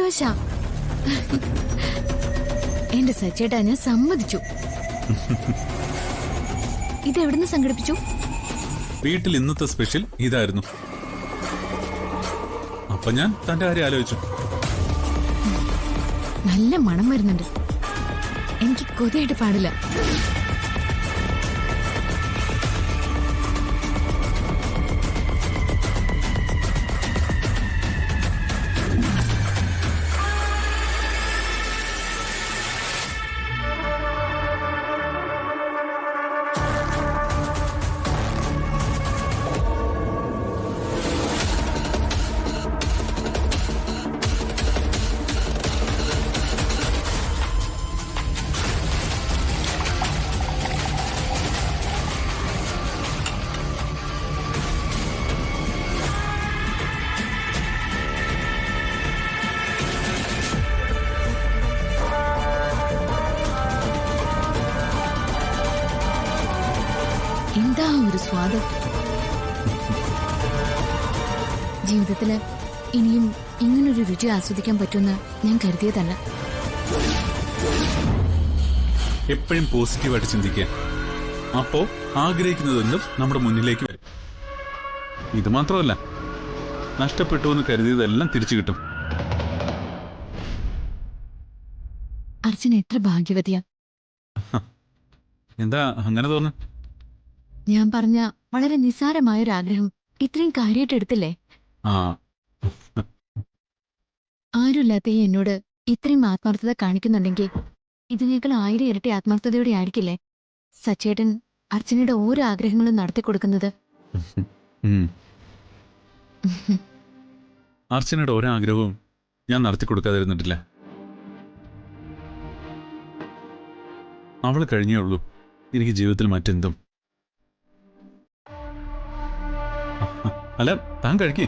സന്തോഷാ. എന്റെ സച്ചേട്ടാ ഞാൻ സമ്മതിച്ചു. ഇതെവിടുന്ന് സംഘടിപ്പിച്ചു? വീട്ടിൽ ഇന്നത്തെ സ്പെഷ്യൽ ഇതായിരുന്നു. അപ്പൊ ഞാൻ തന്റെ കാര്യം ആലോചിച്ചു. നല്ല മണം വരുന്നുണ്ട്. എനിക്ക് കൊതിയായിട്ട് പാടില്ല. എന്താ ഒരു സ്വാദ്. ജീവിതത്തില് ഇനിയും ഇങ്ങനൊരു രുചി ആസ്വദിക്കാൻ പറ്റുമെന്ന് ഞാൻ കരുതിയതല്ല. എപ്പോഴും പോസിറ്റീവായിട്ട് ചിന്തിക്കുക. അപ്പോ ആഗ്രഹിക്കുന്നതെന്തും നമ്മുടെ മുന്നിലേക്ക് വരും. ഇത് മാത്രമല്ല, നഷ്ടപ്പെട്ടു എന്ന് കരുതിയതെല്ലാം തിരിച്ചു കിട്ടും. അർച്ചന എത്ര ഭാഗ്യവതിയാ. എന്താ അങ്ങനെ തോന്നുന്നു? ഞാൻ പറഞ്ഞ വളരെ നിസ്സാരമായൊരാഗ്രഹം ഇത്രയും കാര്യമായിട്ട് എടുത്തില്ലേ? ആ, ആരുമില്ലാത്ത ഈ എന്നോട് ഇത്രയും ആത്മാർത്ഥത കാണിക്കുന്നുണ്ടെങ്കിൽ ഇതിനേക്കാൾ 1000 ഇരട്ടി ആത്മാർത്ഥതയോടെ ആയിരിക്കില്ലേ സച്ചേട്ടൻ അർച്ചനയുടെ ഓരോ ആഗ്രഹങ്ങളും നടത്തി കൊടുക്കുന്നത്? അർച്ചനയുടെ ഓരോ ആഗ്രഹവും ഞാൻ നടത്തി കൊടുക്കാതിരുന്നിട്ടില്ല. അവള് കഴിഞ്ഞേ ഉള്ളൂ എനിക്ക് ജീവിതത്തിൽ മറ്റെന്തും. അല്ല, താൻ കഴിക്കേ.